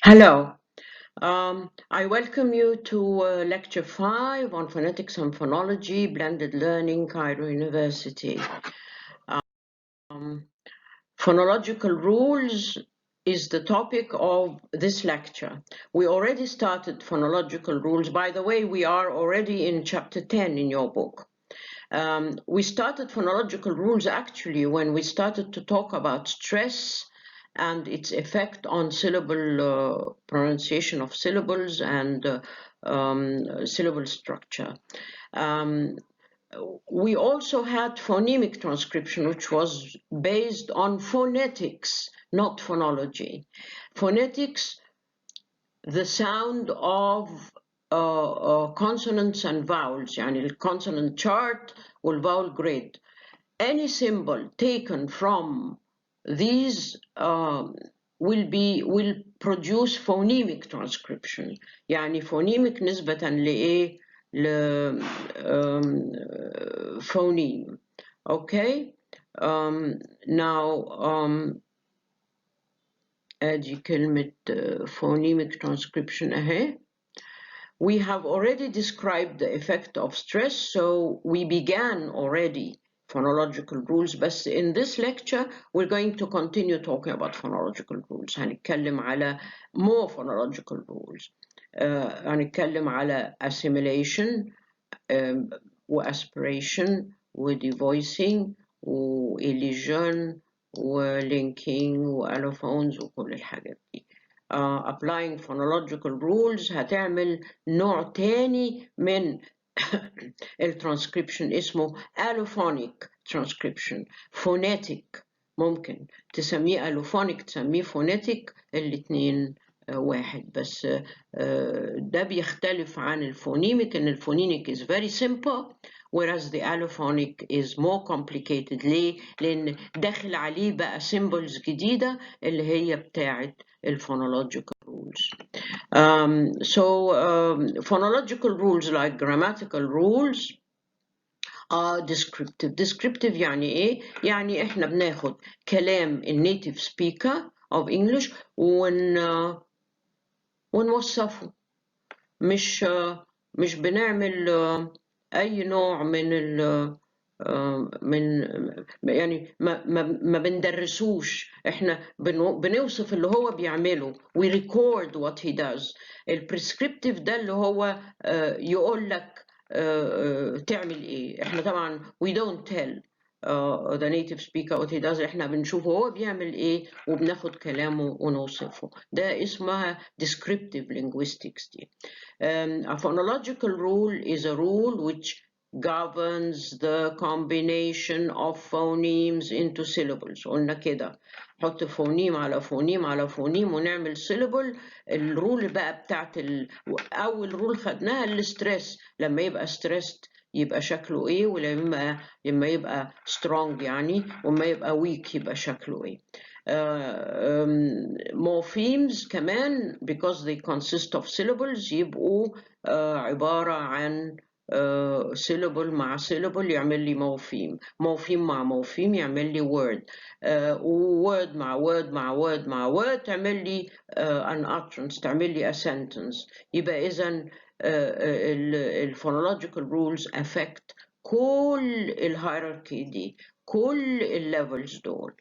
Hello. I welcome you to Lecture 5 on Phonetics and Phonology, Blended Learning, Cairo University. Phonological rules is the topic of this lecture. We already started phonological rules. By the way, we are already in chapter 10 in your book. We started phonological rules actually when we started to talk about stress and its effect on syllable pronunciation of syllables and syllable structure. We also had phonemic transcription, which was based on phonetics, not phonology. Phonetics, the sound of consonants and vowels, يعني الconsonant chart والvowel grid. Any symbol taken from these will produce phonemic transcription. يعني phonemic نسبة لإيه؟ لphoneme. Okay. Now أدي كلمة phonemic transcription أهي. We have already described the effect of stress, so we began already phonological rules, but in this lecture we're going to continue talking about phonological rules. هنتكلم على more phonological rules. هنتكلم على assimilation وaspiration وdevoicing وelision وlinking وallophones وكل الحاجات دي. Applying phonological rules هتعمل نوع تاني من الترانسكريبشن اسمه allophonic transcription. phonetic ممكن تسميه allophonic تسميه phonetic، الاتنين واحد، بس ده بيختلف عن الفونيميك ان الفونيميك is very simple whereas the allophonic is more complicated. ليه؟ لأن داخل عليه بقى symbols جديدة اللي هي بتاعت phonological rules. Phonological rules like grammatical rules are descriptive. Descriptive يعني إيه؟ يعني إحنا بناخد كلام native speaker of English ونوصفه، مش بنعمل أي نوع من يعني ما بندرسوش، احنا بنوصف اللي هو بيعمله. we record what he does. البريسكريبتيف ده اللي هو يقول لك تعمل ايه. احنا طبعا we don't tell the native speaker what he does. احنا بنشوف هو بيعمل ايه وبناخد كلامه ونوصفه. ده اسمها descriptive linguistics دي. A phonological rule is a rule which governs the combination of phonemes into syllables. قلنا كده حط فونيم على فونيم على فونيم ونعمل syllable. الرول بقى بتاعت أول رول خدناها الستريس. لما يبقى stressed يبقى شكله ايه، ولما يبقى strong يعني، وما يبقى weak يبقى شكله ايه. morphemes كمان because they consist of syllables يبقوا عبارة عن syllable مع syllable يعمل لي morpheme، morpheme مع morpheme يعمل لي word، word مع word مع word مع word تعمل لي an utterance، تعمل لي a sentence. يبقى إذن phonological rules affect كل الهيراركي دي، كل levels دول.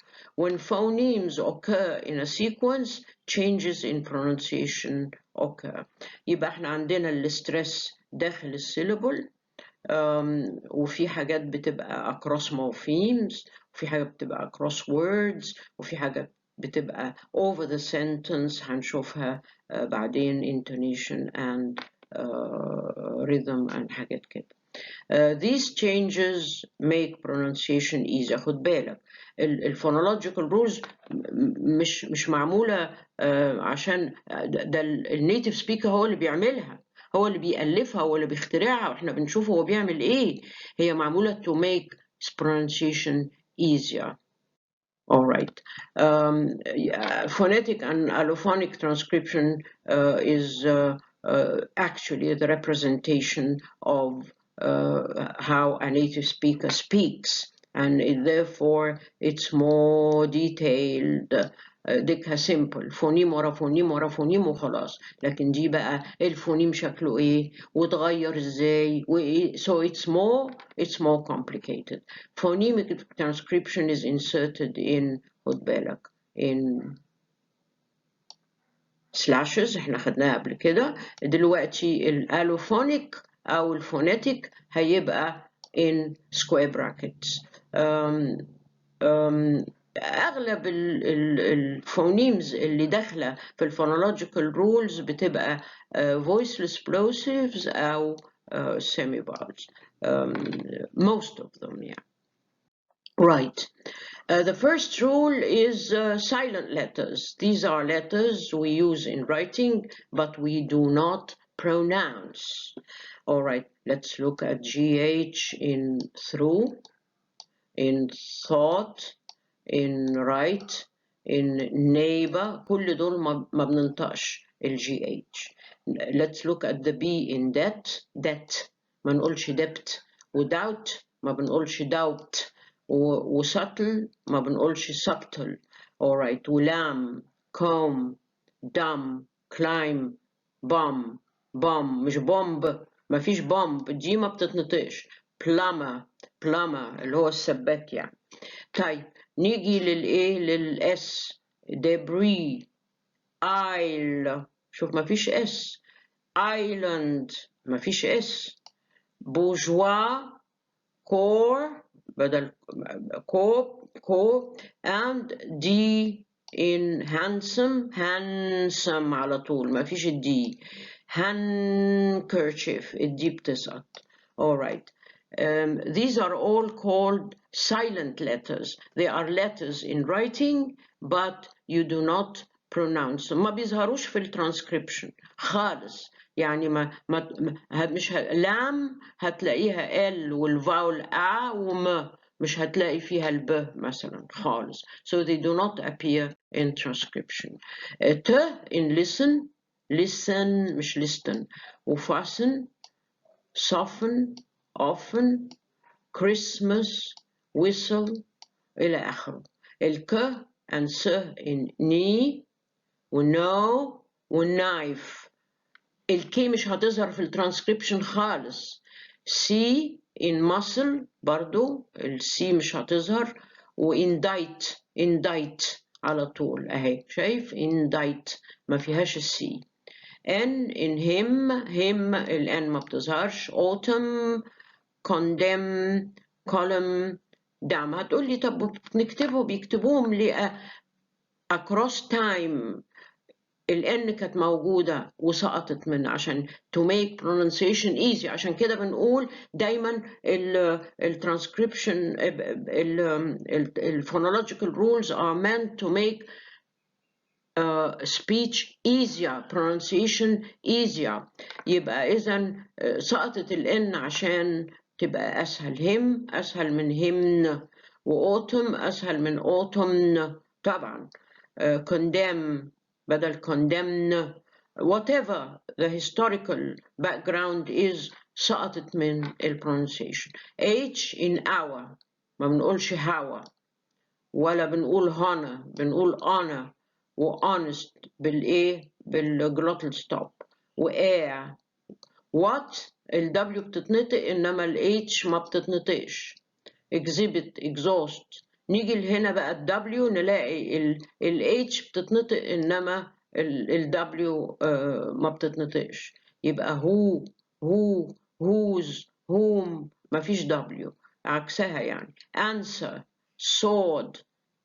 When phonemes occur in a sequence, changes in pronunciation occur. يبقى احنا عندنا الستريس داخل السيلابل، وفي حاجات بتبقى across morphemes، وفي حاجات بتبقى across words، وفي حاجات بتبقى over the sentence هنشوفها بعدين intonation and rhythm and حاجات كده. These changes make pronunciation easier. خد بالك الفونولوجيكال رولز مش معمولة عشان ده النيتيف سبيكر هو اللي بيعملها، هو اللي بيألفها، هو اللي بيخترعها، واحنا بنشوف هو بيعمل ايه. هي معمولة to make pronunciation easier. All right. Phonetic and allophonic transcription is actually the representation of how a native speaker speaks, and therefore it's more detailed ديكها simple فونيم ورا فونيم ورا فونيم وخلاص. لكن دي بقى الفونيم شكله ايه وتغير ازاي وايه. So it's more complicated. Phonemic transcription is inserted in خد بالك in slashes احنا خدناها قبل كده. دلوقتي الالوفونيك او الفونيتيك هيبقى in square brackets. اغلب الفونيمز اللي داخله في الفونولوجيكال رولز بتبقى voiceless plosives او semi vowels. Most of them, yeah. Right. The first rule is silent letters. These are letters we use in writing, but we do not pronounce. All right, let's look at GH in through, in thought, in right, in neighbor. كل دول ما بننطقش ال GH. Let's look at the B in that ما نقولش debt. without ما بنقولش doubt. وسطل ما بنقولش subtle. alright. ولام comb dumb climb bomb مش bomb. ما فيش bomb دي ما بتتنطقش. plumber اللي هو السباك يعني. طيب نيجي للايه للاس. debris isle شوف ما فيش اس. island ما فيش اس. bourgeois core بدل كو and D in handsome على طول ما فيش الدي. handkerchief الدي بتسقط. alright. These are all called silent letters. They are letters in writing but you do not pronounce them. ما بيظهروش في الترانسكريبشن خالص. يعني مش لام هتلاقيها ال والفاول ا وم مش هتلاقي فيها الب مثلا خالص. So they do not appear in transcription. ت in listen مش listen. وfasten soften often Christmas whistle إلى آخره. الك and س in knee ونو والknife. الكي مش هتظهر في الترانسكريبشن خالص. سي in muscle برضو السي مش هتظهر. indict على طول اهي شايف indict ما فيهاش السي. ان in him الان ما بتظهرش. autumn condemn column دعم. هتقولي طب بيكتبوهم ليه across time. الان كانت موجوده وسقطت من عشان to make pronunciation easy. عشان كده بنقول دايما الترانسكريبشن الphonological rules are meant to make speech easier pronunciation easier. يبقى اذا سقطت الان عشان تبقى اسهل. هم اسهل من همن وautumn اسهل من autumn طبعا. condemn بدل condemn. whatever the historical background is سقطت من pronunciation. H in our ما بنقولش how ولا بنقول honor بنقول honor. honest بالايه بالglottal stop. air what W بتتنطق انما H ما بتتنطقش. exhibit exhaust. نيجي لهنا بقى W نلاقي H بتتنطق انما W ما بتتنطقش. يبقى who whose whom ما فيش W عكسها يعني. answer sword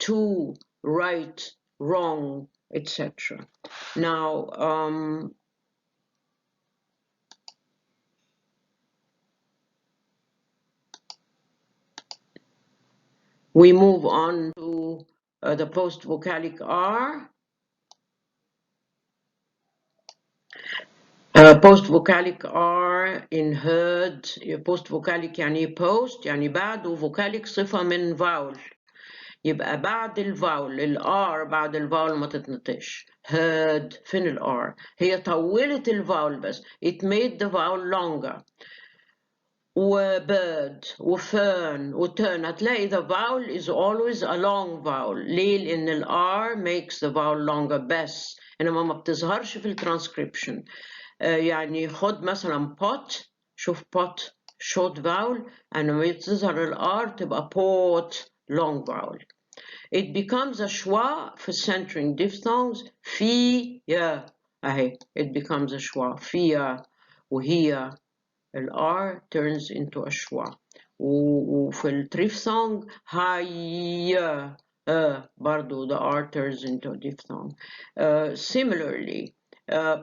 to right wrong etc. Now we move on to the post-vocalic R. post-vocalic R in heard. post-vocalic يعني post يعني بعد وفوكاليك صفة من vowel. يبقى بعد الفاول الار بعد الفاول ما تتنطقش. heard فين الار؟ هي طولت الفاول بس. it made the vowel longer. وبيرد وفيرن وتيرن هتلاقي the vowel is always a long vowel. ليه؟ لأن ال R makes the vowel longer بس، إنما ما بتظهرش في الترانسكريبشن. يعني خد مثلا pot، شوف pot short vowel، لما تظهر ال R تبقى pot long vowel. It becomes a schwa في centering diphthongs في يا أهي it becomes a schwa في يا وهي ال R turns into a schwa. وفي التريفثونج هاي برضو the R turns into a diphthong. Similarly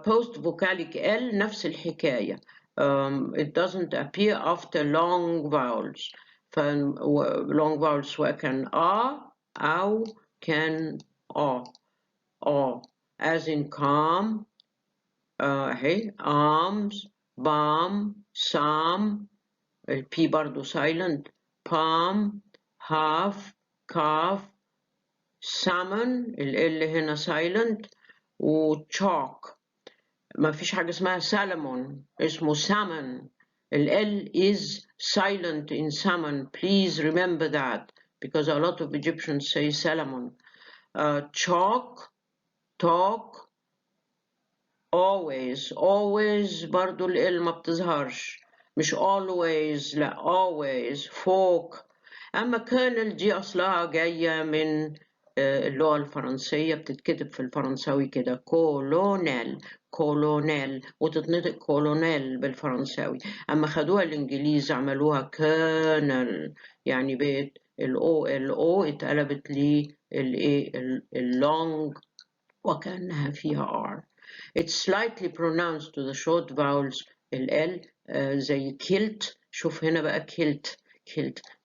post vocalic L نفس الحكاية. It doesn't appear after long vowels. long vowels سواء كان أو كان as in calm أهي arms balm psalm البي برضو silent palm half calf salmon ال هنا silent وchalk. ما فيش حاجة اسمها salmon، اسمه salmon. ال is silent in salmon. Please remember that because a lot of Egyptians say salmon. Chalk talk always برضو ال ما بتظهرش، مش always لا always. folk. أما كيرنل دي أصلها جاية من اللغة الفرنسية، بتتكتب في الفرنساوي كده كولونيل وتتنطق كولونيل بالفرنساوي. أما خدوها الإنجليز عملوها كيرنل، يعني بقت ال O اتقلبت لي اللونج وكأنها فيها R. It's slightly pronounced to the short vowels ال زي kilt. شوف هنا بقى kilt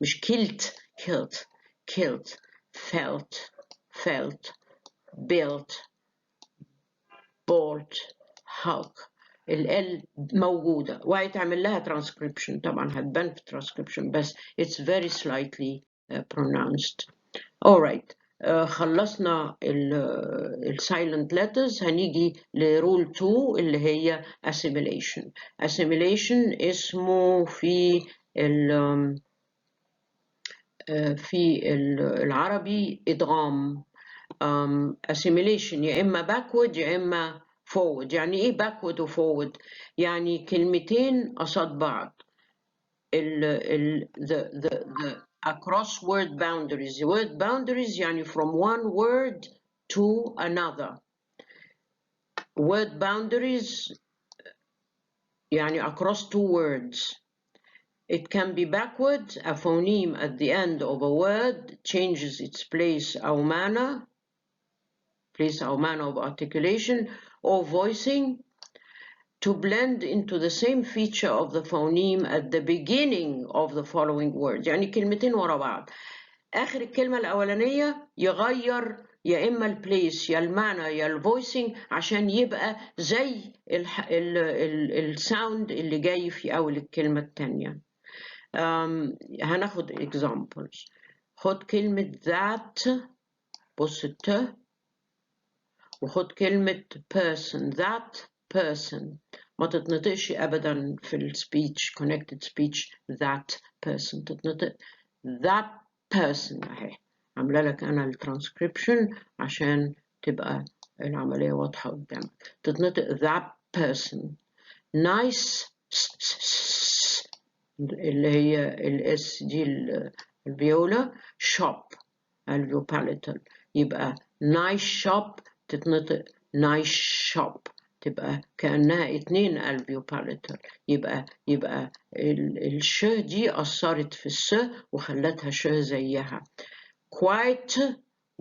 مش kilt felt built bolt hulk. ال موجودة وهيتعمل لها transcription طبعا، هتبان في transcription بس it's very slightly pronounced. alright. خلصنا silent letters. هنيجي لرول 2 اللي هي assimilation. اسمه في العربي إدغام. assimilation يا إما backward يا إما forward. يعني إيه backward و forward؟ يعني كلمتين قصاد بعض. the across word boundaries. word boundaries يعني from one word to another. word boundaries يعني across two words. It can be backward. A phoneme at the end of a word changes its place أو manner of articulation or voicing to blend into the same feature of the phoneme at the beginning of the following words. يعني كلمتين ورا بعض آخر الكلمة الأولانية يغير يا إما البليس يا المعنى يا الفويسنج عشان يبقى زي الساوند اللي جاي في أول الكلمة التانية. هناخد examples. خد كلمة that، بص الت، وخد كلمة person. that person ما تتنطقش أبدا في السبيتش connected speech that person، تتنطق that person. أهي عاملة لك أنا الترانسكريبشن عشان تبقى العملية واضحة قدامك. تتنطق that person. nice اللي هي الاس دي الفيولا. shop الفيوباليتال يبقى nice shop تتنطق nice shop، تبقى كأنها اتنين الفيوباليتال. يبقى الش دي أثرت في الس وخلتها ش زيها. quite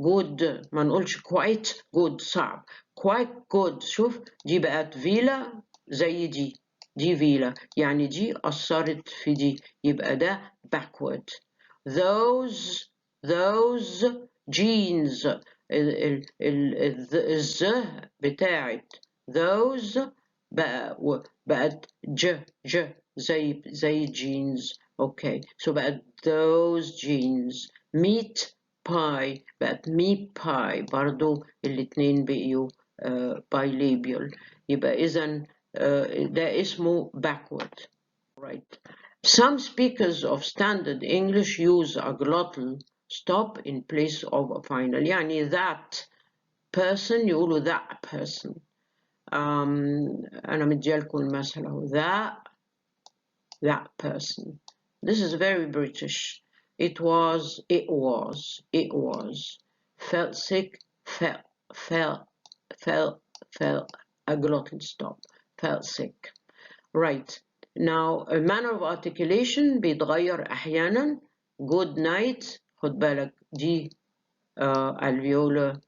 good ما نقولش quite good صعب. quite good شوف دي بقت فيلا زي دي فيلا، يعني دي أثرت في دي، يبقى ده backward. those jeans الز بتاعت those بقت ج زي jeans. اوكي so بقت those jeans. meat pie بقت meat pie برضو الاتنين بقيوا bilabial. يبقى إذن ده اسمه backward. right. Some speakers of standard English use a glottal stop in place of a final. يعني that person يقولوا that person. أنا مديالكم المثل أهو. That person. This is very British. It was. Felt sick, felt. A glottal stop. Felt sick. Right. Now, a manner of articulation بيتغير أحيانا. Good night. خد بالك دي الفيولا.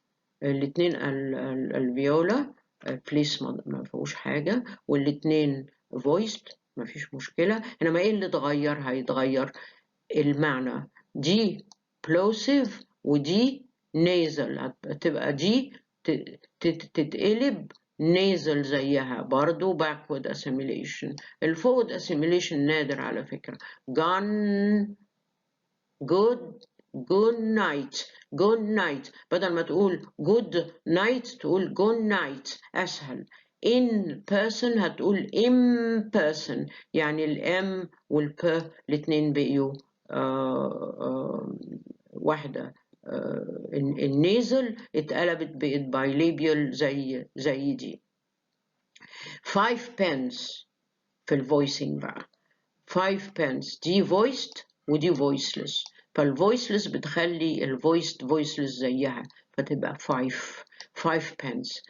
الاتنين الفيولا بليس ما فيهوش حاجة، والاتنين voiced ما فيش مشكلة. إنما إيه اللي اتغير؟ هيتغير المعنى. دي plosive ودي nasal. هتبقى دي تتقلب nasal زيها برضو. backward assimilation. الforward assimilation نادر على فكرة. good night. بدل ما تقول good night تقول good night أسهل. in person هتقول in person. يعني الام والب الاتنين بقيوا واحدة. النيزل اتقلبت بقت bilabial زي دي. 5 pence في الفويسنج بقى. 5 pence دي voiced ودي voiceless. فالvoiceless بتخلي الvoiced voiceless زيها فتبقى 5 pence.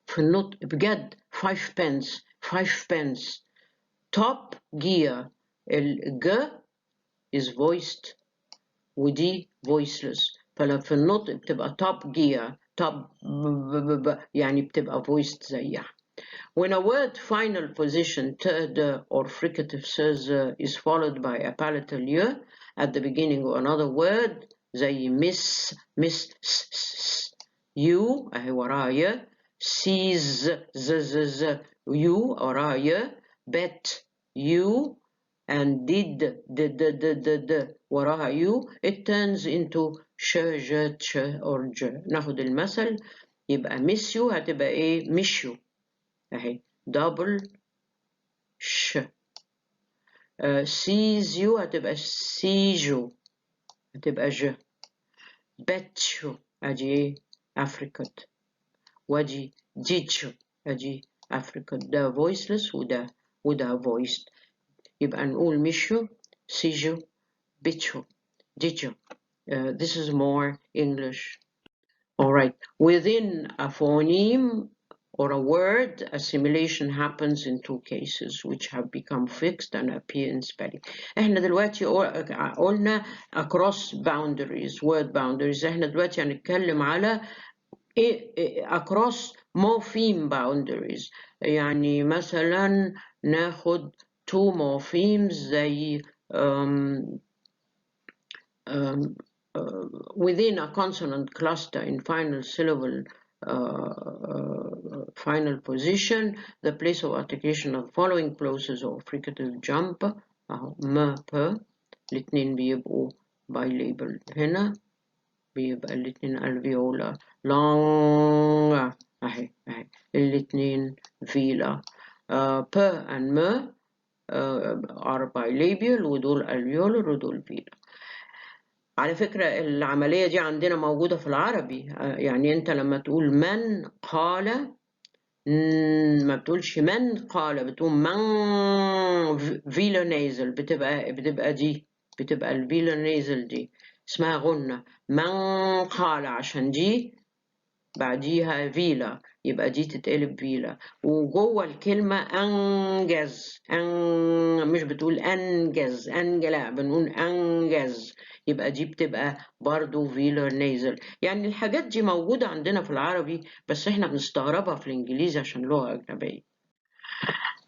في النطق بجد 5 pence. top gear. الج is voiced ودي voiceless. فلو في النطق بتبقى top gear. top يعني بتبقى voiced زيها. When a word final position third or fricative is followed by a palatal y at the beginning of another word زي miss you أهي وراها sees you وراها bet you and did وراها you it turns into ش or j. ناخد المثل يبقى miss you هتبقى ايه miss you اهي double ش. sees you هتبقى سيجو هتبقى ج. بتشو ادي ايه افريكت. ودي ديتشو ادي افريكت. ده voiceless وده voiced. يبقى نقول مشو سيجو بتشو ديتشو. This is more English. Alright, within a phoneme or a word, assimilation happens in 2 cases which have become fixed and appear in spelling. احنا دلوقتي قلنا across boundaries, word boundaries. احنا دلوقتي هنتكلم على across morpheme boundaries. يعني مثلا ناخد 2 morphemes زي within a consonant cluster in final syllable final position, the place of articulation of the following clauses or fricative jump م ب الاتنين بيبقوا bilabel. هنا بيبقى الاتنين alveolar long اهي الاتنين velar. ب and م are bilabial ودول alveolar ودول velar. على فكرة العملية دي عندنا موجودة في العربي. يعني أنت لما تقول من قال ما بتقولش من قال، بتقول من فيلا نازل. بتبقى دي بتبقى الفيلا نازل دي اسمها غنة. من قال عشان دي بعديها فيلا يبقى دي تتقلب فيلا. وجوه الكلمة أنجز مش بتقول أنجز لا بنقول أنجز. يبقى دي بتبقى برضو فيلا نازل. يعني الحاجات دي موجودة عندنا في العربي بس احنا بنستغربها في الإنجليزي عشان لغة أجنبية.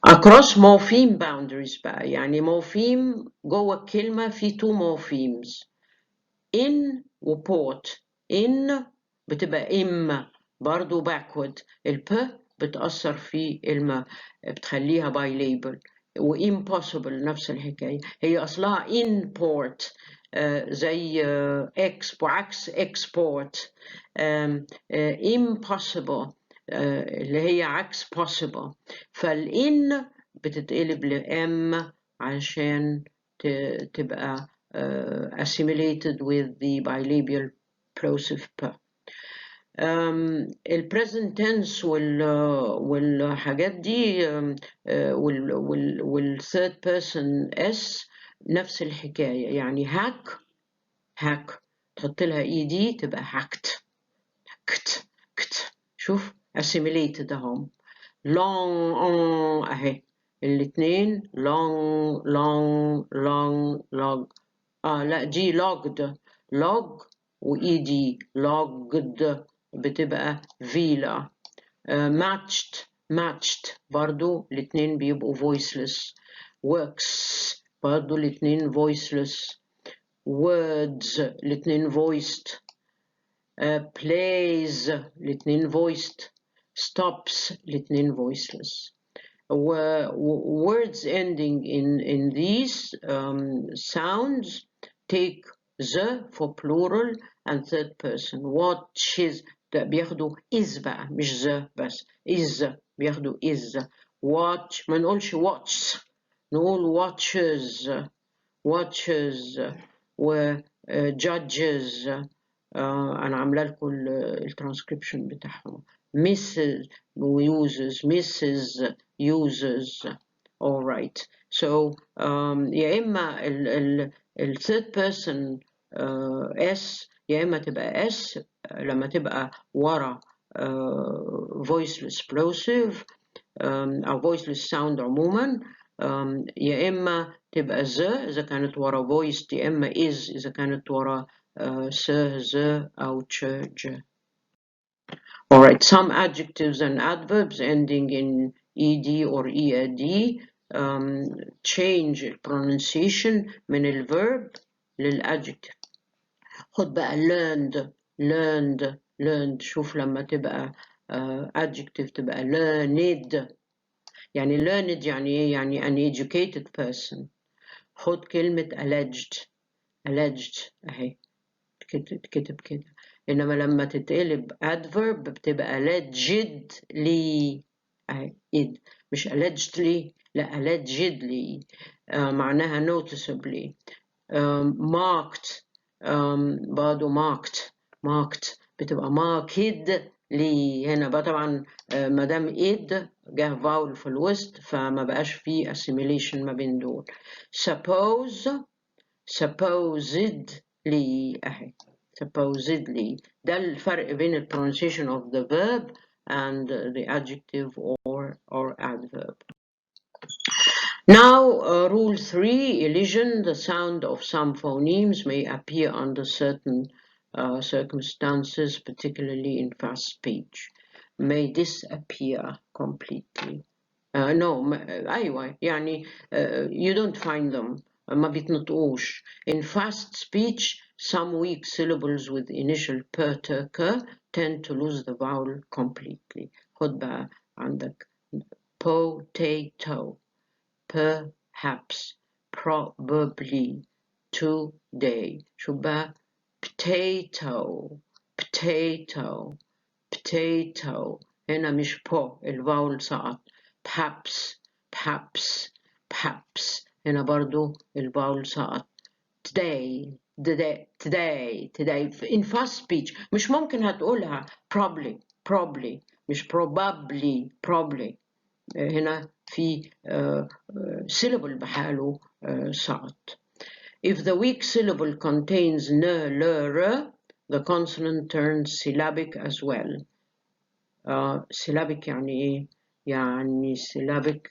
across morpheme boundaries بقى. يعني morpheme جوه الكلمة في 2 morphemes in و port. in بتبقى إما برضو backward. الب بتأثر في الما بتخليها bilabel. و impossible نفس الحكاية. هي أصلها import زي عكس export. impossible اللي هي عكس possible. فالإن بتتقلب لأم عشان تبقى assimilated with the bilabial plosive p. البريزنت تنس والحاجات دي والثيرد بيرسون اس نفس الحكاية. يعني هاك تحط لها اي دي تبقى هاكت كت. شوف assimilated اهم. long اهي الاتنين long لا دي log واي دي logged بتبقى فيلا. matched برضو الاتنين بيبقوا voiceless. works برضو الاتنين voiceless. words الاتنين voiced. plays الاتنين voiced. stops الاتنين voiceless. words ending in these sounds take the for plural and third person. watches ده بياخدوا is بقى مش the بس. is بياخدوا is. watch ما نقولش watch نقول watches و judges. أنا عاملة لكم الترانسكريبشن بتاعهم. Mrs. uses. All right. So يا إما ال third person S يا إما تبقى S لما تبقى ورا voiceless plosive أو voiceless sound عموما. يا إما تبقى the إذا كانت ورا voiced يا إما is إذا كانت ورا the أو ch. All right, some adjectives and adverbs ending in ed or ead change pronunciation من الverb للadjective. خد بقى learned. شوف لما تبقى adjective تبقى learned. يعني learned يعني ايه؟ يعني an educated person. خد كلمة alleged اهي تكتب كده. إنما لما تتقلب adverb بتبقى allegedly أهي id مش allegedly لا allegedly معناها noticeably. marked برضو marked بتبقى markedly. هنا بقى طبعا مادام id جه فاول في الوسط فما بقاش فيه assimilation ما بين دول. supposedly أهي supposedly. ده الفرق بين ال pronunciation of the verb and the adjective or adverb. Now rule 3 elision. The sound of some phonemes may appear under certain circumstances, particularly in fast speech. May disappear completely. No أيوة يعني you don't find them ما بيتنطقوش. In fast speech some weak syllables with initial per tend to lose the vowel completely. خد بقى عندك potato, perhaps, probably, today. شو بقى potato. هنا مش po الفاول سقط. perhaps هنا برضو الفاول سقط. today in fast speech مش ممكن هتقولها probably مش probably هنا في syllable بحاله سقط. If the weak syllable contains n, l, the consonant turns syllabic as well. syllabic يعني ايه؟ يعني syllabic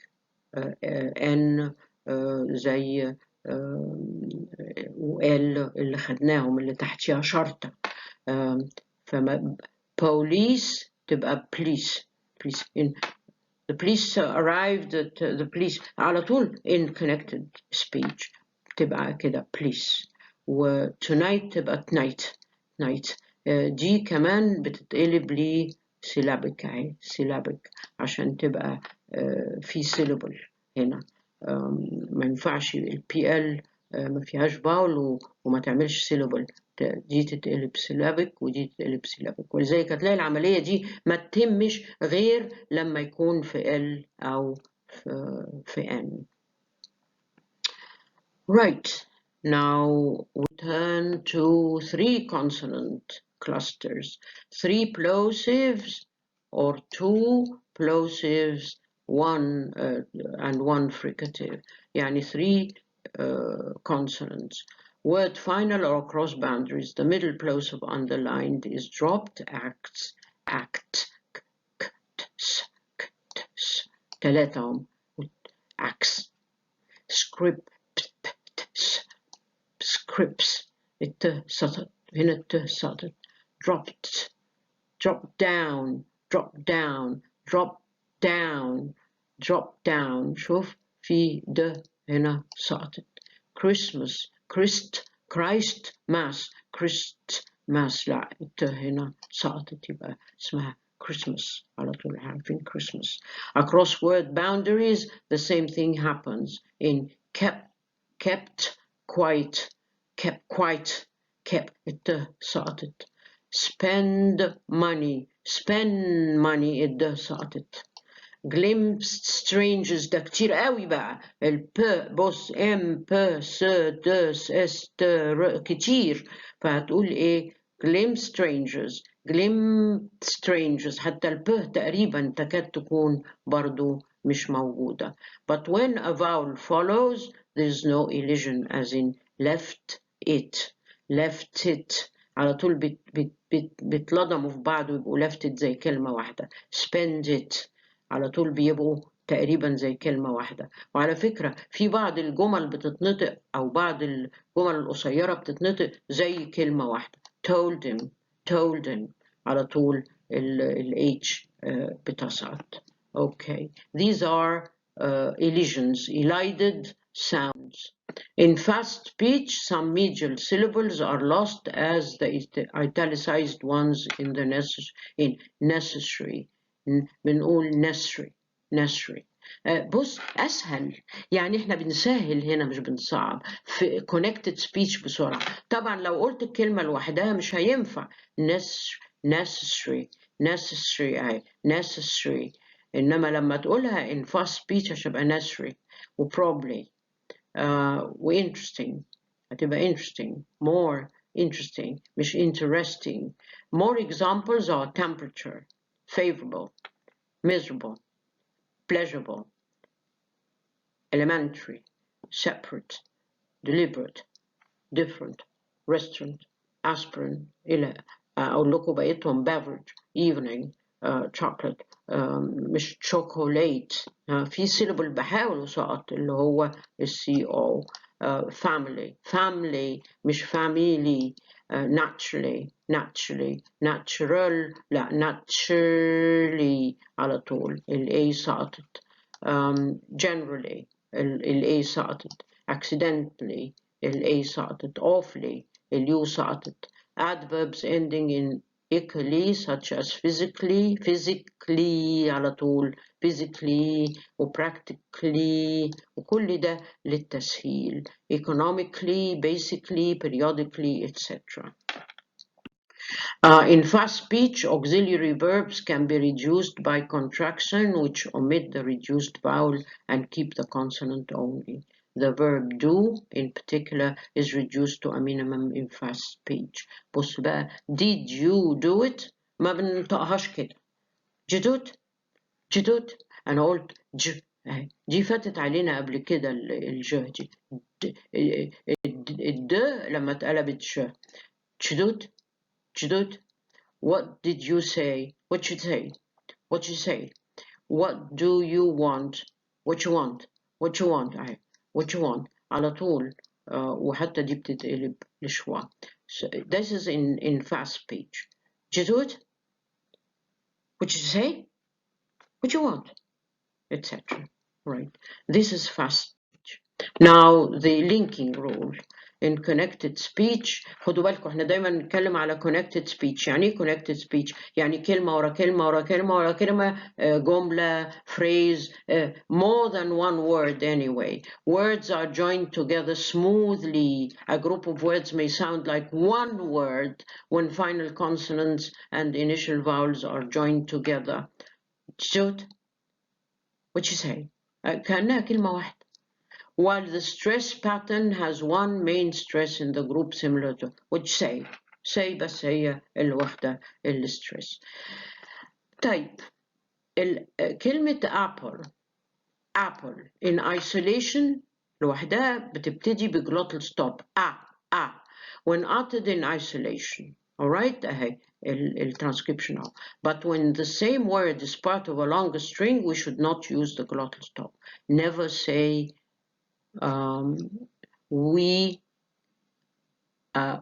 n زي وال اللي خدناهم اللي تحتها شرطة. فما police تبقى police. The police arrived at the police على طول in connected speech تبقى كده police. و tonight تبقى night. دي كمان بتتقلب لي syllabic اهي syllabic عشان تبقى في syllable هنا. ما ينفعش ال PL ما فيهاش باول وما تعملش syllable. دي تتقلب syllabic ودي تتقلب syllabic. ولذلك هتلاقي العملية دي ما تتمش غير لما يكون في L أو في N. Right. Now we turn to 3 consonant clusters. 3 plosives or 2 plosives, 1 and 1 fricative. يعني 3 consonants. Word final or cross boundaries. The middle plosive underlined is dropped. Acts, act, ثلاثة acts. Script, scripts. الت سطت هنا الت سطت. Dropped, drop down, drop down, drop down, drop down. شوف في د هنا سقطت. Christmas, Christ mass, Christmas. لا الت هنا سقطت يبقى اسمها Christmas. على طول عارفين Christmas. Across word boundaries the same thing happens in kept, quite, kept الت سقطت. spend money الد سقطت. glimpsed strangers ده كتير قوي بقى. الب بص ام ب س د اس ت ر كتير، فهتقول ايه؟ glimpsed strangers حتى الب تقريبا تكاد تكون برضو مش موجودة. but when a vowel follows there's no elision as in left it على طول بيتلضموا في بعض ويبقوا left it زي كلمة واحدة. spend it على طول بيبقوا تقريبا زي كلمة واحدة. وعلى فكرة في بعض الجمل بتتنطق أو بعض الجمل القصيرة بتتنطق زي كلمة واحدة. told him على طول ال H بتصعد. Okay, these are elisions, elided sounds. In fast speech, some medial syllables are lost as the italicized ones in the necessary. بنقول necessary. بص أسهل، يعني إحنا بنسهل هنا مش بنصعب في connected speech بسرعة. طبعا لو قلت الكلمة لوحدها مش هينفع. necessary إنما لما تقولها in fast speech هتبقى necessary و probably و interesting هتبقى interesting, more interesting مش interesting. More examples are temperature, favorable, miserable, pleasurable, elementary, separate, deliberate, different, restaurant, aspirin. إلى أقول لكم بقيتهم beverage, evening, chocolate, مش chocolate. في syllable بحاول وسقط اللي هو CO. family مش family. naturally, natural لا naturally على طول ال A سقطت. generally ال A سقطت. accidentally ال A سقطت. awfully ال U سقطت. adverbs ending in ically such as physically على طول physically و practically وكل ده للتسهيل. economically, basically, periodically, etc. In fast speech, auxiliary verbs can be reduced by contraction, which omit the reduced vowel and keep the consonant only. The verb do, in particular, is reduced to a minimum in fast speech. بص بقى, did you do it? ما بنطقهاش كده. جدود أنا قلت دي فاتت علينا قبل كده الج دي. الد لما اتقلبت ش. جدود. What did you say? What you say? What do you want? What you want? What you want على طول. وحتى دي بتتقلب لشوا. So this is in fast speech. جدود. What you say? What you want? Etc. Right. This is fast speech. Now the linking rule in connected speech. خدوا بالكم احنا دايما نتكلم على connected speech. يعني ايه connected speech؟ يعني كلمة ورا كلمة ورا كلمة ورا كلمة, جملة, phrase, more than one word anyway. Words are joined together smoothly. A group of words may sound like one word when final consonants and initial vowels are joined together. What you say? كأنها كلمة واحدة. while the stress pattern has one main stress in the group similar to which say بس هي اللي واخدة الستريس. طيب كلمة apple in isolation لوحدها بتبتدي بglottal stop when uttered in isolation. Alright, أهي الترانسكريبشن أهو. But when the same word is part of a longer string, we should not use the glottal stop. Never say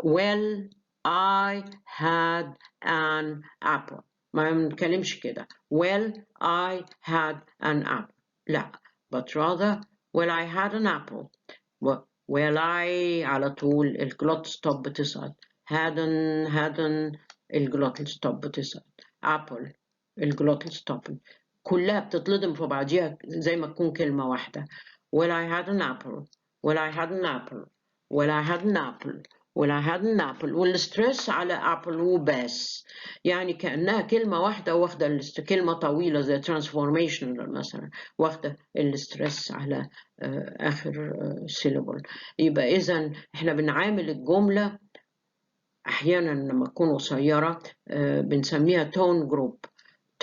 well, I had an apple. ما بنتكلمش كده. Well, I had an apple. لا. But rather, well, I had an apple. Well, I على طول الجلوت ستوب بتسقط. hadn't الجلوت ستوب بتسقط. apple الجلوت ستوب. كلها بتتلضم في بعضيها زي ما تكون كلمة واحدة. well, I had an apple. well, I had an apple. well, I had an apple. well, I had an apple. والستريس على apple وبس. يعني كأنها كلمة واحدة واخدة كلمة طويلة زي transformational مثلا واخدة الستريس على آخر syllable. يبقى إذا إحنا بنعامل الجملة أحيانا لما تكون قصيرة بنسميها tone group.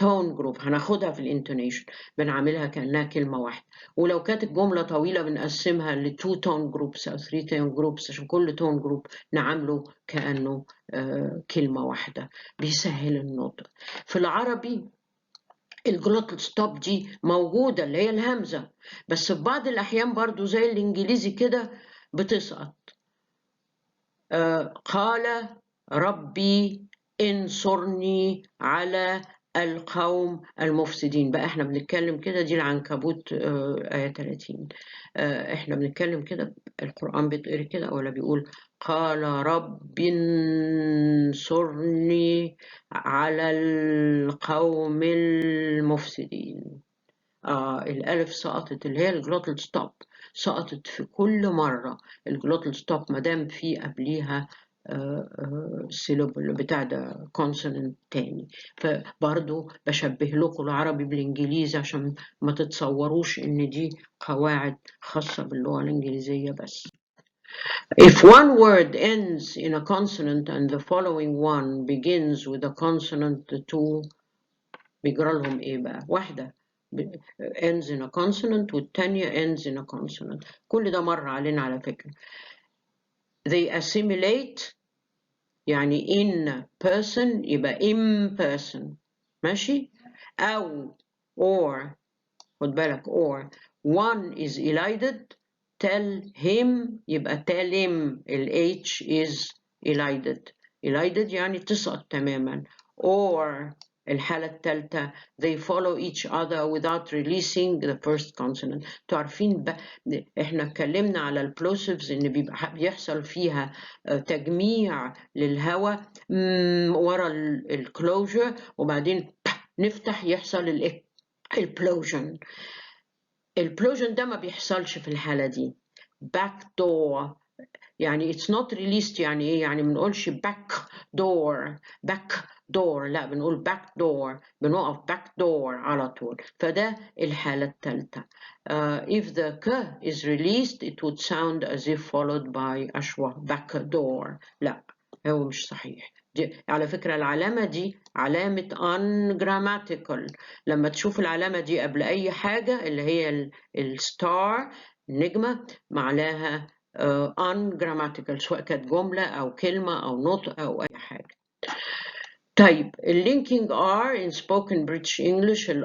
tone group هناخدها في الانتونيشن بنعملها كأنها كلمة واحدة. ولو كانت الجملة طويلة بنقسمها ل 2 tone groups أو 3 tone groups عشان كل tone group نعمله كأنه كلمة واحدة بيسهل النطق. في العربي الجلوتال ستوب دي موجودة اللي هي الهمزة بس في بعض الأحيان برضو زي الإنجليزي كده بتسقط. قال ربي انصرني على القوم المفسدين. بقى احنا بنتكلم كده دي العنكبوت آية 30. احنا بنتكلم كده القرآن بيتقري كده ولا بيقول قال رب انصرني على القوم المفسدين. الألف سقطت اللي هي الجلوتال ستوب سقطت في كل مرة. الجلوتال ستوب مادام في قبليها السيلوبل بتاع ده كونسوننت تاني. فبرضو بشبه لكم العربي بالإنجليزي عشان ما تتصوروش إن دي قواعد خاصة باللغة الإنجليزية بس. If one word ends in a consonant and the following one begins with a consonant, the two بيجرى لهم إيه بقى؟ واحدة ends in a consonant والتانية ends in a consonant. كل ده مر علينا على فكرة. They assimilate يعني in person يبقى in person ماشي؟ أو or خد بالك or one is elided tell him يبقى tell him ال H is elided. elided يعني تسقط تماما. or الحالة الثالثة they follow each other without releasing the first consonant. تعرفين احنا اتكلمنا على البلوسيفز ان بيحصل فيها تجميع للهواء ورا الكلوجر وبعدين نفتح يحصل البلوجن. البلوجن ده ما بيحصلش في الحالة دي. back door يعني it's not released يعني ايه؟ يعني ما بنقولش back door لا بنقول back door بنقف back door على طول. فده الحالة الثالثة. if the k is released it would sound as if followed by أشوه back door. لا هو مش صحيح. دي على فكرة العلامة دي علامة ungrammatical. لما تشوف العلامة دي قبل أي حاجة اللي هي الستار النجمة معناها ungrammatical سواء كانت جملة أو كلمة أو نطق أو أي حاجة. طيب linking R in spoken British English ال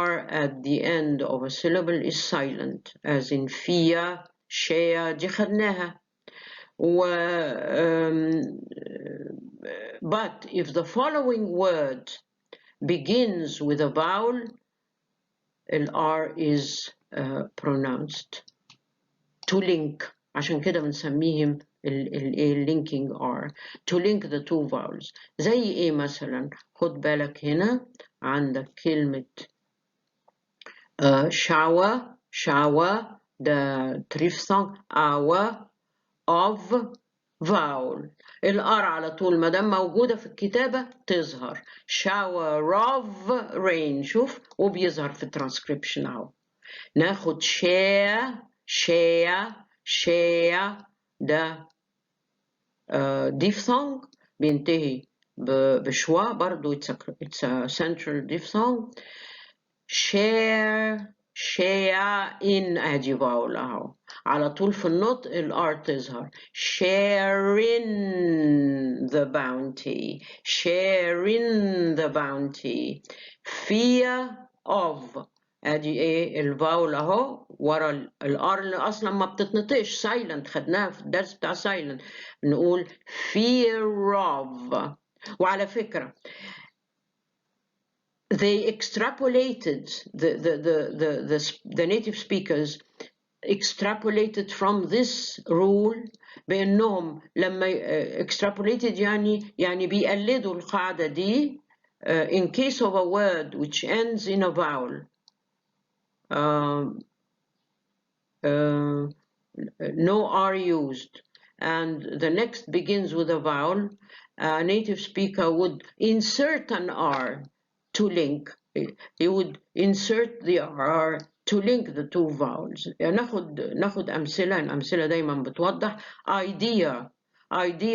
R at the end of a syllable is silent as in فيا شيا دي خدناها. But if the following word begins with a vowel ال R is pronounced. to link عشان كده بنسميهم linking R to link the two vowels. زي ايه مثلا؟ خد بالك هنا عندك كلمة shower ده تريفثون hour of vowel. الار على طول ما دام موجودة في الكتابة تظهر shower of rain. شوف وبيظهر في الترانسكريبشن اهو. ناخد share شيا ده diphthong بينتهي بشوا برضو it's a central diphthong. share in ادي فاول اهو على طول في النطق الار تظهر. sharing the bounty sharing the bounty. fear of ادي ايه الفاول اهو ورا الار اللي اصلا ما بتتنطقش سايلنت خدناها في الدرس بتاع سايلنت نقول fear of. وعلى فكرة they extrapolated the native speakers extrapolated from this rule بأنهم لما extrapolated يعني بيقلدوا القاعدة دي in case of a word which ends in a vowel no R used and the next begins with a vowel, a native speaker would insert an R to link. He would insert the R to link the two vowels. ناخد أمثلة، الأمثلة دايما بتوضح. idea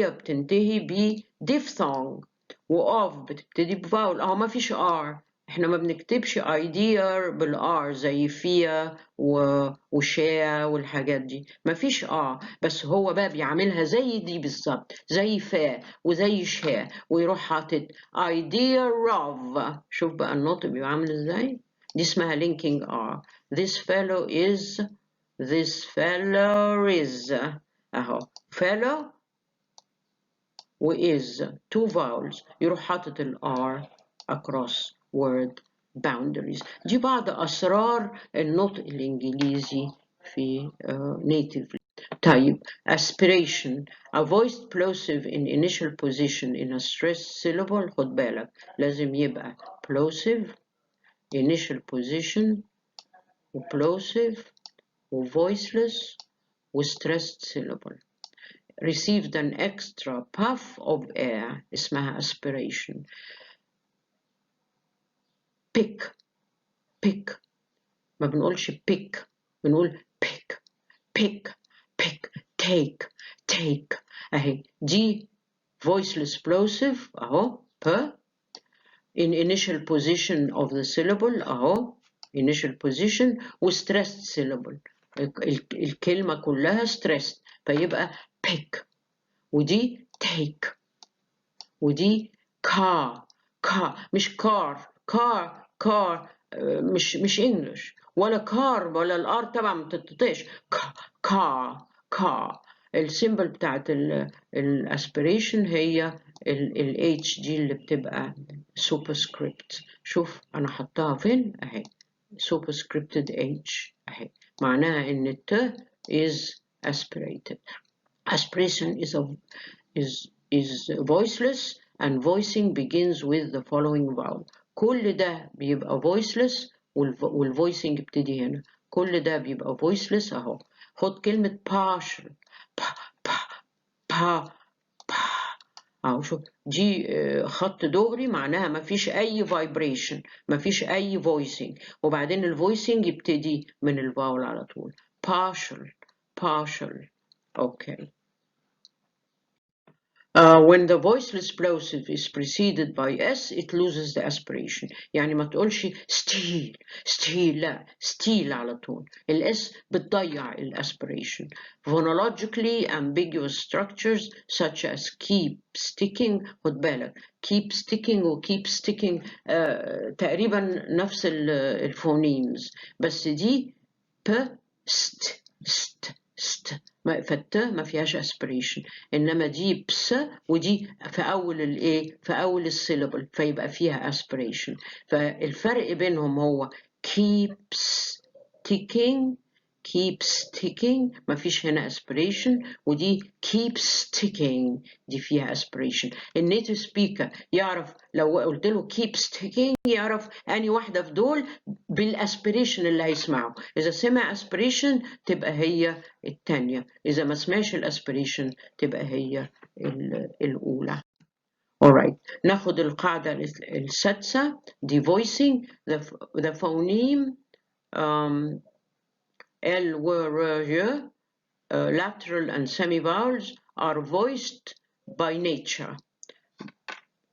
بتنتهي ب diphthong و of بتبتدي بفاول. ما فيش R. احنا ما بنكتبش idea بالR زي فيا وشيا والحاجات دي. ما فيش بس هو بقى بيعملها زي دي بالظبط، زي فا وزي شا ويروح حاطط idea of. شوف بقى النطق بيبقى عامل ازاي. دي اسمها linking R. this fellow is اهو fellow و is two vowels يروح حاطط R across word boundaries. دي بعض أسرار النطق الإنجليزي في natively. طيب aspiration a voiced plosive in initial position in a stressed syllable. خد بالك لازم يبقى plosive initial position و plosive و voiceless و stressed syllable. received an extra puff of air اسمها aspiration. pick ما بنقولش pick بنقول pick take اهي دي voiceless plosive اهو in initial position of the syllable اهو initial position و stressed syllable الكلمة كلها stressed فيبقى pick ودي take ودي car مش car مش انجلش ولا كار ولا الار طبعا ما بتتنطقش car السيمبل بتاعت الاسبريشن هي الاتش دي اللي بتبقى سوبرسكريبت. شوف انا حطها فين اهي superscripted H اهي معناها ان الت is aspirated. Aspiration is voiceless and voicing begins with the following vowel. كل ده بيبقى voiceless والvoicing يبتدي هنا. كل ده بيبقى voiceless اهو. خد كلمة partial اهو شوف دي خط دغري معناها ما فيش اي vibration ما فيش اي voicing وبعدين الvoicing يبتدي من الفاول على طول. partial okay. When the voiceless plosive is preceded by S, it loses the aspiration. يعني ما تقولش still لا still على طول. الS بتضيع الأسبريشن. Phonologically ambiguous structures such as keep sticking خد بالك keep sticking و keep sticking تقريبا نفس الفونيمز بس دي st فالت ما فيهاش aspiration انما دي بس ودي في اول الايه في اول السيلابل فيبقى فيها aspiration. فالفرق بينهم هو keep sticking ما فيش هنا aspiration ودي keep sticking دي فيها aspiration. النيتيف سبيكر يعرف لو قلت له keep sticking يعرف اني واحده في دول بالاسبريشن اللي هيسمعه. اذا سمع aspiration تبقى هي الثانيه اذا ما سمعش الاسبريشن تبقى هي الاولى. alright ناخد القاعده السادسه devoicing the phoneme L, W, Y, lateral and semivowels are voiced by nature.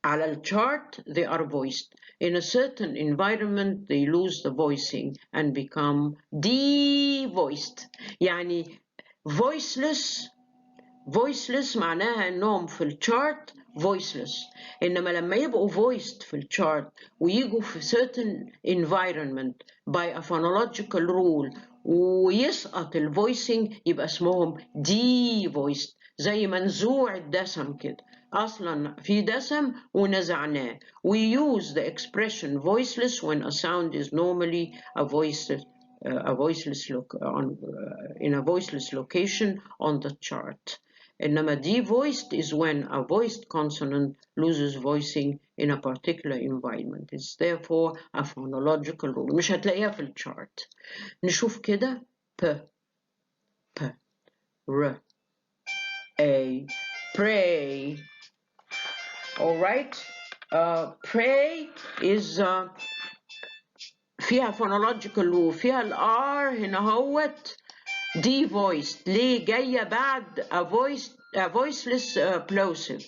على الchart they are voiced. In a certain environment they lose the voicing and become devoiced. يعني voiceless معناها انهم في الchart voiceless. انما لما يبقوا voiced في الchart ويجوا في certain environment by a phonological rule ويسقط الvoicing يبقى اسمهم devoiced. زي منزوع الدسم كده، اصلا في دسم ونزعناه. We use the expression voiceless when a sound is normally in a voiceless location on the chart. إنما devoiced is when a voiced consonant loses voicing in a particular environment. It's therefore a phonological rule. مش هتلاقيها في الchart. نشوف كده p, r, a, pray. All right. Pray is فيها phonological rule. فيها الR هنا هوت devoiced. ليه؟ جاية بعد a voiceless plosive.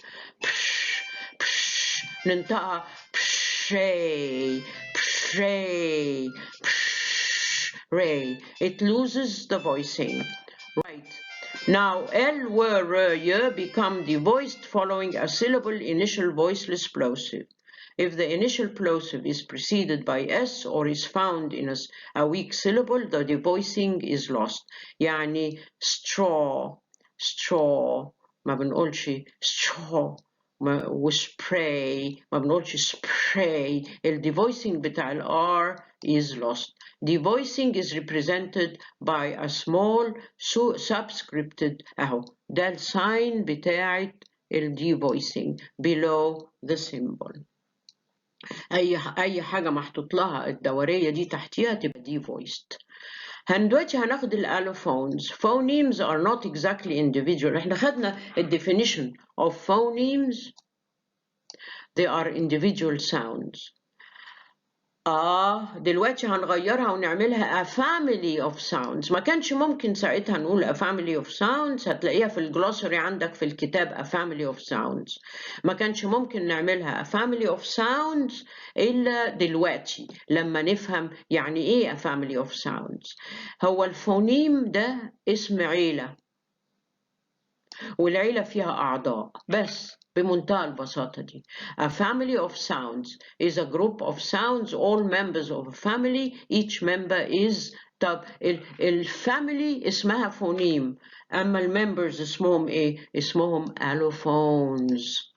ننطقها pray, pray, pray. It loses the voicing. Right. Now, L, W, R, Y become devoiced following a syllable initial voiceless plosive. If the initial plosive is preceded by S or is found in a weak syllable, the devoicing is lost. يعني straw, straw, ما بنقولش straw, وspray, ما بنقولش spray. الdevoicing بتاع R is lost. Devoicing is represented by a small subscripted أهو ده الساين بتاعت الdevoicing below the symbol. اي حاجه محطوط لها الدوريه دي تحتيها تبقى devoiced. دلوقتي هناخد الالوفونز. Phonemes are not exactly individual. احنا خدنا definition of phonemes. They are individual sounds. دلوقتي هنغيرها ونعملها a family of sounds. ما كانش ممكن ساعتها نقول a family of sounds. هتلاقيها في الجلوسري عندك في الكتاب a family of sounds. ما كانش ممكن نعملها a family of sounds إلا دلوقتي لما نفهم يعني إيه a family of sounds. هو الفونيم ده اسم عيلة، والعيلة فيها أعضاء بس بمنتهى البساطة دي. A family of sounds is a group of sounds, all members of a family, each member is. طب الفاميلي اسمها فونيم، أما الممبرز اسمهم إيه؟ اسمهم allophones.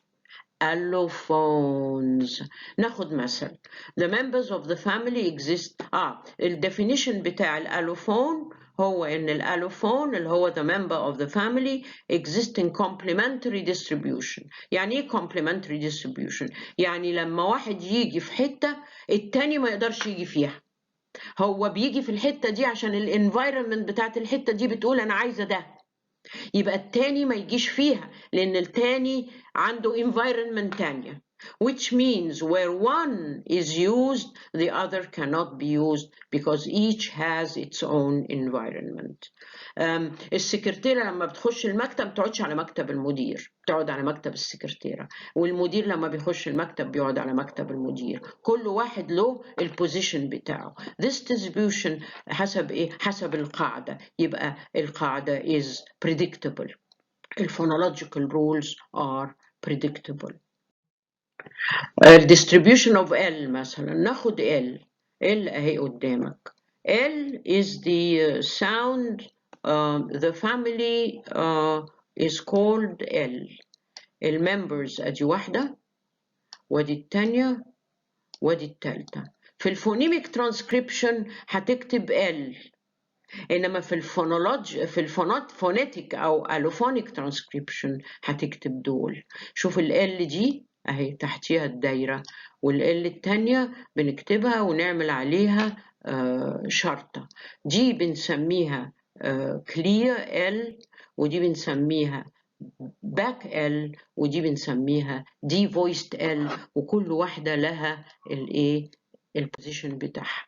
allophones. ناخد مثل. The members of the family exist. الديفينيشن بتاع الالوفون هو إن الالوفون اللي هو the member of the family exist in complementary distribution. يعني إيه complementary distribution؟ يعني لما واحد يجي في حتة التاني ما يقدرش يجي فيها. هو بيجي في الحتة دي عشان الانفايرمنت بتاعت الحتة دي بتقول أنا عايزة ده، يبقى التاني ما يجيش فيها لأن التاني عنده environment تانية. Which means where one is used, the other cannot be used because each has its own environment. السكرتيرة لما بتخش المكتب ما بتقعدش على مكتب المدير، بتقعد على مكتب السكرتيرة، والمدير لما بيخش المكتب بيقعد على مكتب المدير. كل واحد له البوزيشن بتاعه. This distribution حسب إيه؟ حسب القاعدة. يبقى القاعدة is predictable. الphonological rules are predictable. distribution of L مثلا ناخد L اهي قدامك. L is the sound, the family is called L. المembers ادي واحدة وادي التانية وادي التالتة. في الفونيميك ترانسكريبشن هتكتب L، انما في الفونيتيك او الوفونيك ترانسكريبشن هتكتب دول. شوف ال دي اهي تحتيها الدايره، والال التانية بنكتبها ونعمل عليها شرطه. دي بنسميها كلير ال، ودي بنسميها باك ال، ودي بنسميها دي فويست ال، وكل واحده لها الايه البوزيشن بتاعها.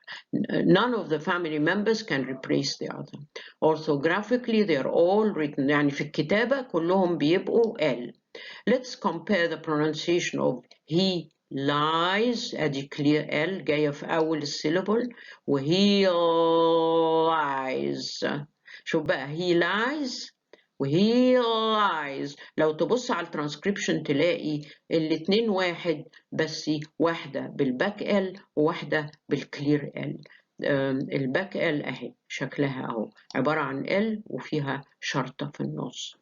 None of the family members can replace the other. Orthographically they're all written، يعني في الكتابة كلهم بيبقوا L. Let's compare the pronunciation of he lies، ادي clear L جاية في أول السيلابل، و he lies. شوف بقى he lies و he lies، لو تبص على الترانسكريبشن تلاقي الاتنين واحد، بس واحدة بالباك ال وواحدة بالكلير ال. الباك ال اهي شكلها اهو عبارة عن ال وفيها شرطة في النص.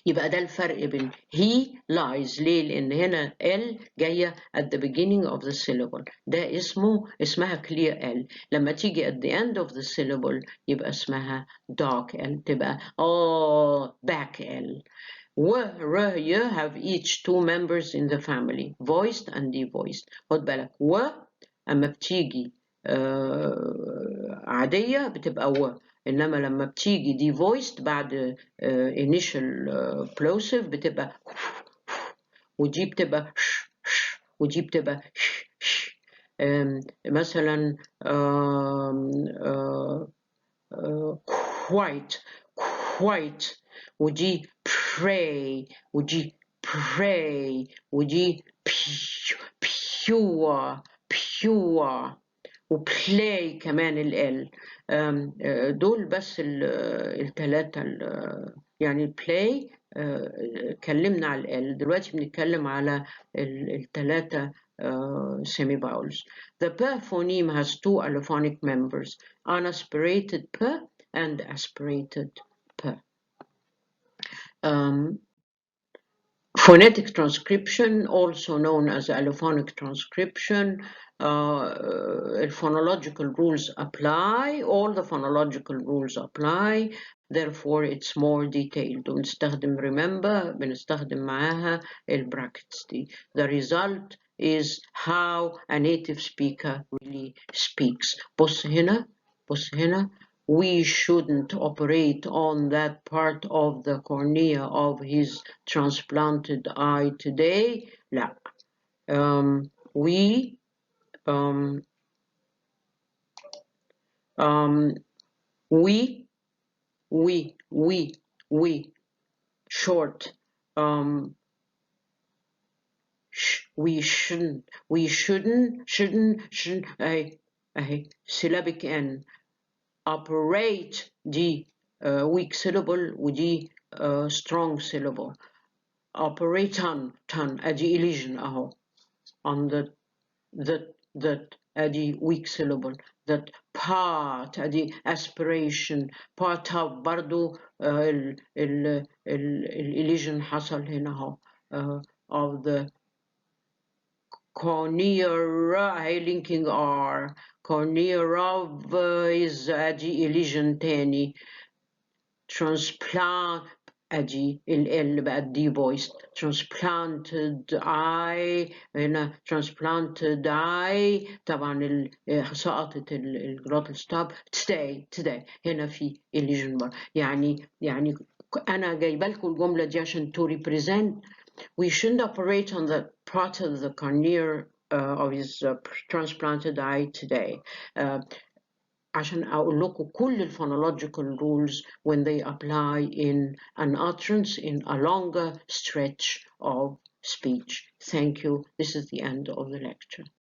يبقى ده الفرق بين he lies. ليه؟ لأن هنا L جاية at the beginning of the syllable، ده اسمها clear L. لما تيجي at the end of the syllable يبقى اسمها dark L، تبقى back L. و you have each two members in the family voiced and devoiced. خد بالك أما بتيجي عادية بتبقى إنما لما بتيجي دي voiced بعد initial plosive بتبقى ودي بتبقى ودي بتبقى مثلا quite ودي pray ودي pray ودي pure وبلاي كمان ال دول بس الثلاثة يعني البلاي اتكلمنا على ال، دلوقتي بنتكلم على الثلاثة semi vowels. The p phoneme has two allophonic members, unaspirated p and aspirated p. Phonetic transcription, also known as allophonic transcription, phonological rules apply, all the phonological rules apply, therefore it's more detailed. ونستخدم remember بنستخدم معاها البراكتس دي. The result is how a native speaker really speaks. بص هنا we shouldn't operate on that part of the cornea of his transplanted eye today. لا. We short we shouldn't اهي syllabic n operate دي weak syllable ودي strong syllable. operate on ادي elision اهو on that ادي weak syllable. that part ادي aspiration part of برضو elision حصل هنا اهو of the cornea هي linking R cornea of is ادي elision تاني. transplant ادي ال بقت دي voiced. transplanted eye هنا transplanted eye طبعا سقطت الجلوتال ستوب. today هنا في elision bar. يعني انا جايبه لكم الجمله دي عشان to represent we shouldn't operate on the part of the cornea of his transplanted eye today. عشان أقول لكم كل phonological rules when they apply in an utterance in a longer stretch of speech. Thank you. This is the end of the lecture.